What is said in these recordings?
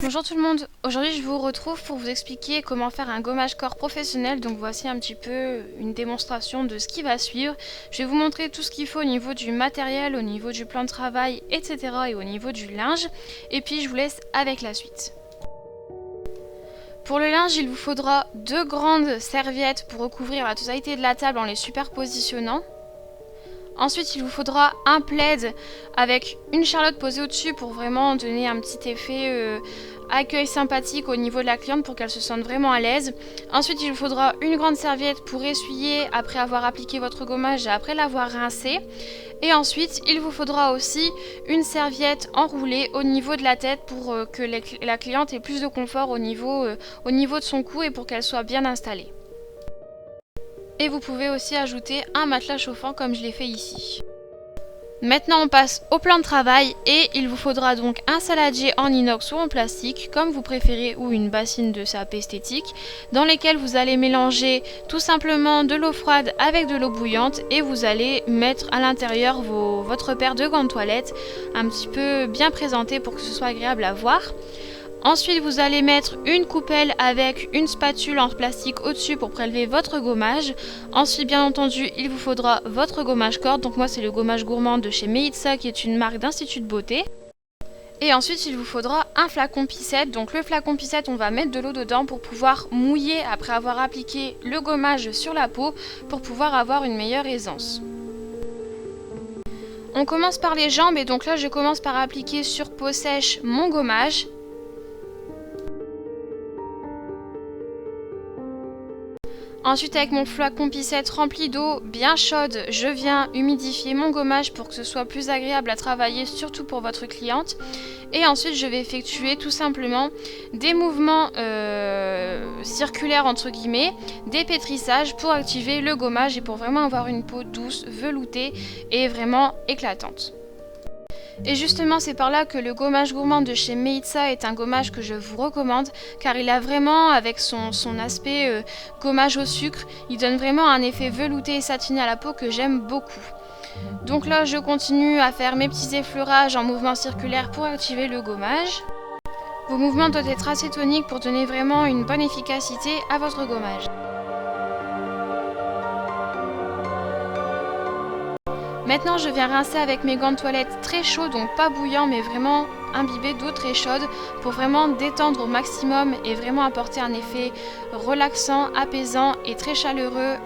Bonjour tout le monde, aujourd'hui je vous retrouve pour vous expliquer comment faire un gommage corps professionnel. Donc voici un petit peu une démonstration de ce qui va suivre. Je vais vous montrer tout ce qu'il faut au niveau du matériel, au niveau du plan de travail, etc. et au niveau du linge. Et puis je vous laisse avec la suite. Pour le linge, il vous faudra 2 grandes serviettes pour recouvrir la totalité de la table en les superpositionnant. Ensuite, il vous faudra un plaid avec une charlotte posée au-dessus pour vraiment donner un petit effet accueil sympathique au niveau de la cliente pour qu'elle se sente vraiment à l'aise. Ensuite, il vous faudra une grande serviette pour essuyer après avoir appliqué votre gommage et après l'avoir rincé. Et ensuite, il vous faudra aussi une serviette enroulée au niveau de la tête pour que la cliente ait plus de confort au niveau de son cou et pour qu'elle soit bien installée. Et vous pouvez aussi ajouter un matelas chauffant comme je l'ai fait ici. Maintenant on passe au plan de travail et il vous faudra donc un saladier en inox ou en plastique comme vous préférez ou une bassine de sap esthétique dans lesquelles vous allez mélanger tout simplement de l'eau froide avec de l'eau bouillante et vous allez mettre à l'intérieur votre paire de gants de toilette un petit peu bien présenté pour que ce soit agréable à voir. Ensuite, vous allez mettre une coupelle avec une spatule en plastique au-dessus pour prélever votre gommage. Ensuite, bien entendu, il vous faudra votre gommage corde. Donc moi, c'est le gommage gourmand de chez Meitza qui est une marque d'institut de beauté. Et ensuite, il vous faudra un flacon pissette. Donc le flacon pissette, on va mettre de l'eau dedans pour pouvoir mouiller après avoir appliqué le gommage sur la peau pour pouvoir avoir une meilleure aisance. On commence par les jambes et donc là, je commence par appliquer sur peau sèche mon gommage. Ensuite, avec mon flacon pissette rempli d'eau bien chaude, je viens humidifier mon gommage pour que ce soit plus agréable à travailler, surtout pour votre cliente. Et ensuite, je vais effectuer tout simplement des mouvements circulaires entre guillemets, des pétrissages pour activer le gommage et pour vraiment avoir une peau douce, veloutée et vraiment éclatante. Et justement, c'est par là que le gommage gourmand de chez Meitza est un gommage que je vous recommande car il a vraiment, avec son aspect gommage au sucre, il donne vraiment un effet velouté et satiné à la peau que j'aime beaucoup. Donc là, je continue à faire mes petits effleurages en mouvement circulaire pour activer le gommage. Vos mouvements doivent être assez toniques pour donner vraiment une bonne efficacité à votre gommage. Maintenant, je viens rincer avec mes gants de toilette très chauds, donc pas bouillants, mais vraiment imbibés d'eau très chaude pour vraiment détendre au maximum et vraiment apporter un effet relaxant, apaisant et très chaleureux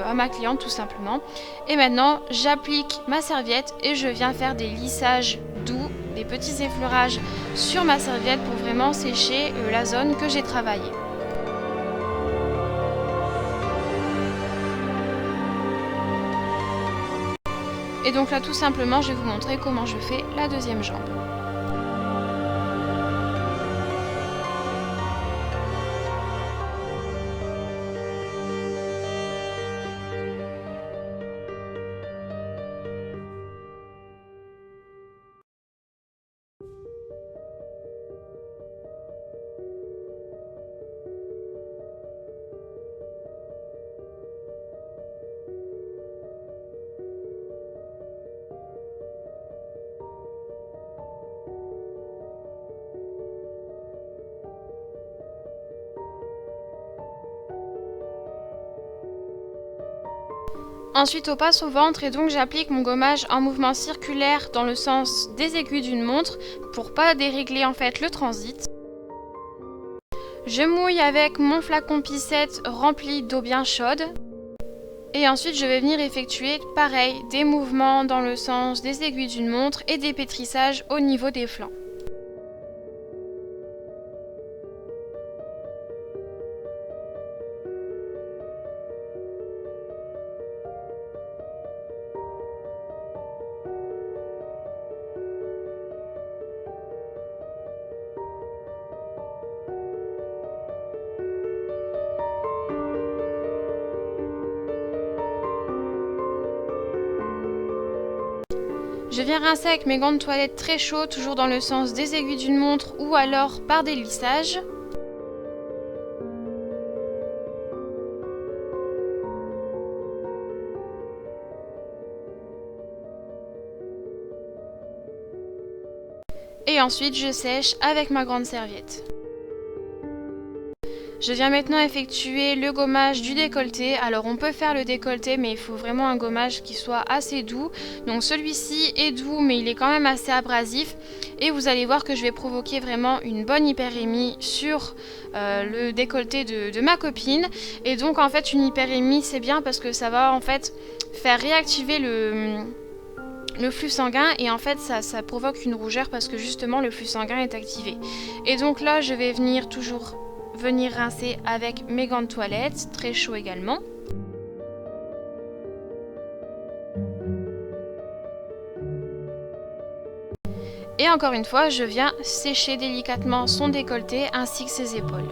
à ma cliente tout simplement. Et maintenant, j'applique ma serviette et je viens faire des lissages doux, des petits effleurages sur ma serviette pour vraiment sécher la zone que j'ai travaillée. Et donc là tout simplement je vais vous montrer comment je fais la deuxième jambe. Ensuite on passe au ventre et donc j'applique mon gommage en mouvement circulaire dans le sens des aiguilles d'une montre pour pas dérégler en fait le transit. Je mouille avec mon flacon pissette rempli d'eau bien chaude. Et ensuite je vais venir effectuer pareil des mouvements dans le sens des aiguilles d'une montre et des pétrissages au niveau des flancs. Je viens rincer avec mes gants de toilette très chauds, toujours dans le sens des aiguilles d'une montre ou alors par des lissages. Et Et ensuite je sèche avec ma grande serviette. Je viens maintenant effectuer le gommage du décolleté. Alors on peut faire le décolleté, mais il faut vraiment un gommage qui soit assez doux. Donc celui-ci est doux, mais il est quand même assez abrasif. Et vous allez voir que je vais provoquer vraiment une bonne hyperémie sur le décolleté de ma copine. Et donc en fait une hyperémie c'est bien parce que ça va en fait faire réactiver le flux sanguin, et en fait ça provoque une rougeur parce que justement le flux sanguin est activé. Et donc là je vais venir rincer avec mes gants de toilette, très chaud également. Et encore une fois, je viens sécher délicatement son décolleté ainsi que ses épaules.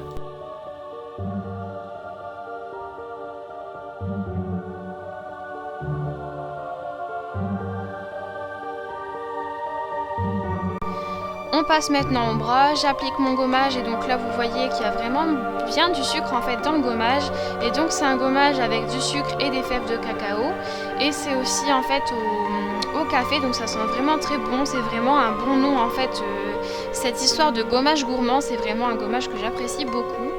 On passe maintenant au bras, j'applique mon gommage et donc là vous voyez qu'il y a vraiment bien du sucre en fait dans le gommage, et donc c'est un gommage avec du sucre et des fèves de cacao, et c'est aussi en fait au café, donc ça sent vraiment très bon, c'est vraiment un bon nom en fait. Cette histoire de gommage gourmand, c'est vraiment un gommage que j'apprécie beaucoup.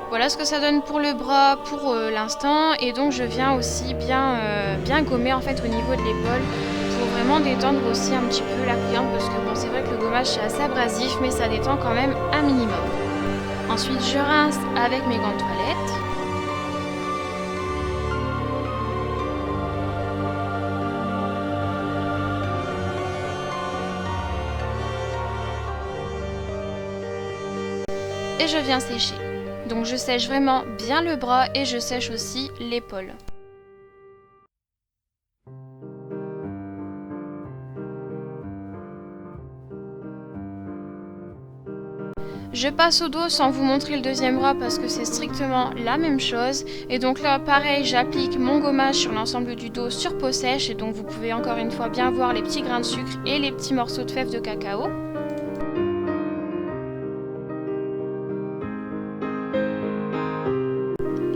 Voilà ce que ça donne pour le bras pour l'instant, et donc je viens aussi bien gommer en fait au niveau de l'épaule pour vraiment détendre aussi un petit peu la cliente, parce que bon c'est vrai que le gommage c'est assez abrasif mais ça détend quand même un minimum. Ensuite je rince avec mes gants de toilette. Et je viens sécher. Donc je sèche vraiment bien le bras et je sèche aussi l'épaule. Je passe au dos sans vous montrer le deuxième bras parce que c'est strictement la même chose. Et donc là pareil, j'applique mon gommage sur l'ensemble du dos sur peau sèche, et donc vous pouvez encore une fois bien voir les petits grains de sucre et les petits morceaux de fèves de cacao.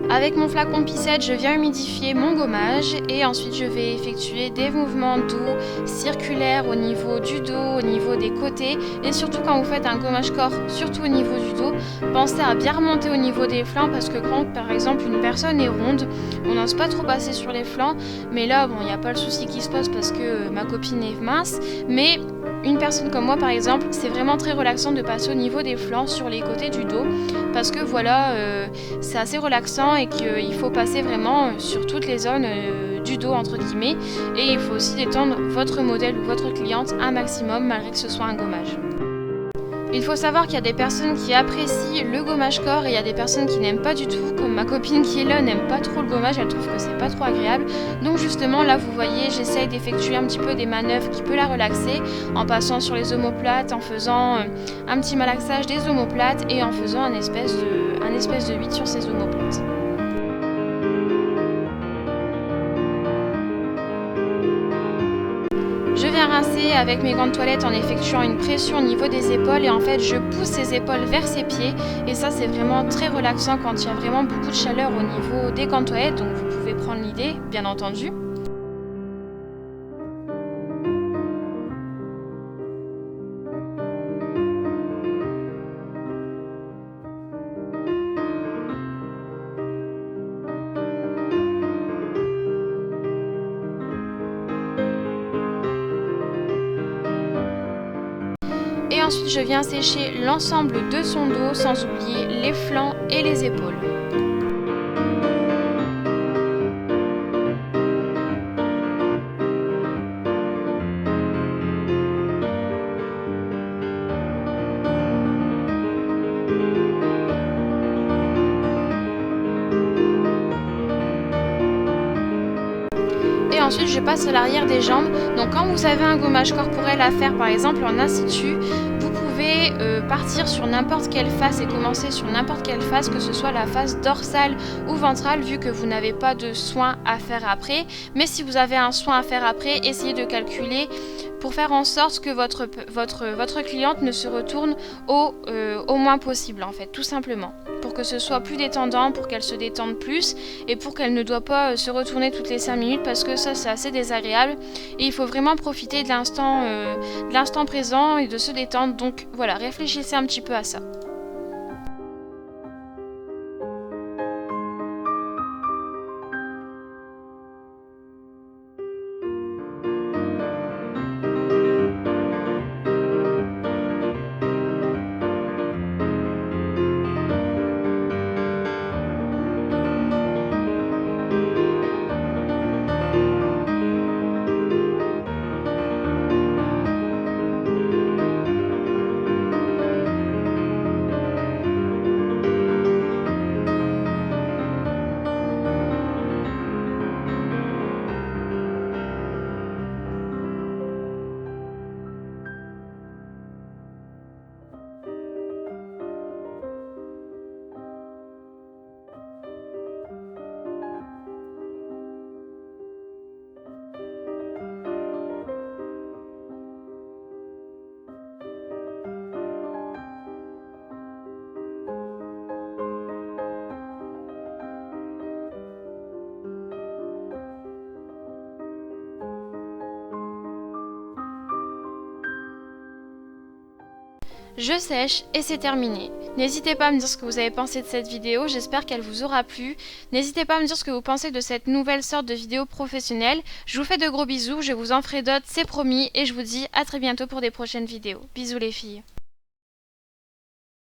Avec mon flacon Pissette, je viens humidifier mon gommage et ensuite je vais effectuer des mouvements doux, circulaires au niveau du dos, au niveau des côtés, et surtout quand vous faites un gommage corps, surtout au niveau du dos, pensez à bien remonter au niveau des flancs, parce que quand par exemple une personne est ronde, on n'ose pas trop passer sur les flancs, mais là bon il n'y a pas le souci qui se pose parce que ma copine est mince, mais une personne comme moi par exemple, c'est vraiment très relaxant de passer au niveau des flancs sur les côtés du dos, parce que voilà, c'est assez relaxant et qu'il faut passer vraiment sur toutes les zones du dos entre guillemets, et il faut aussi détendre votre modèle ou votre cliente un maximum malgré que ce soit un gommage. Il faut savoir qu'il y a des personnes qui apprécient le gommage corps et il y a des personnes qui n'aiment pas du tout, comme ma copine qui est là n'aime pas trop le gommage, elle trouve que c'est pas trop agréable. Donc justement là vous voyez, j'essaye d'effectuer un petit peu des manœuvres qui peut la relaxer en passant sur les omoplates, en faisant un petit malaxage des omoplates et en faisant un espèce de 8 sur ces omoplates. Je viens rincer avec mes gants de toilette en effectuant une pression au niveau des épaules, et en fait je pousse ses épaules vers ses pieds, et ça c'est vraiment très relaxant quand il y a vraiment beaucoup de chaleur au niveau des gants de toilette, donc vous pouvez prendre l'idée bien entendu. Et ensuite je viens sécher l'ensemble de son dos sans oublier les flancs et les épaules. Et ensuite je passe à l'arrière des jambes. Donc quand vous avez un gommage corporel à faire par exemple en institut, vous pouvez partir sur n'importe quelle face et commencer sur n'importe quelle face, que ce soit la face dorsale ou ventrale, vu que vous n'avez pas de soin à faire après. Mais si vous avez un soin à faire après, essayez de calculer pour faire en sorte que votre cliente ne se retourne au moins possible en fait, tout simplement, pour que ce soit plus détendant, pour qu'elle se détende plus et pour qu'elle ne doit pas se retourner toutes les 5 minutes parce que ça c'est assez désagréable et il faut vraiment profiter de l'instant présent et de se détendre. Donc voilà, réfléchissez un petit peu à ça. Je sèche et c'est terminé. N'hésitez pas à me dire ce que vous avez pensé de cette vidéo, j'espère qu'elle vous aura plu. N'hésitez pas à me dire ce que vous pensez de cette nouvelle sorte de vidéo professionnelle. Je vous fais de gros bisous, je vous en ferai d'autres, c'est promis, et je vous dis à très bientôt pour des prochaines vidéos. Bisous les filles.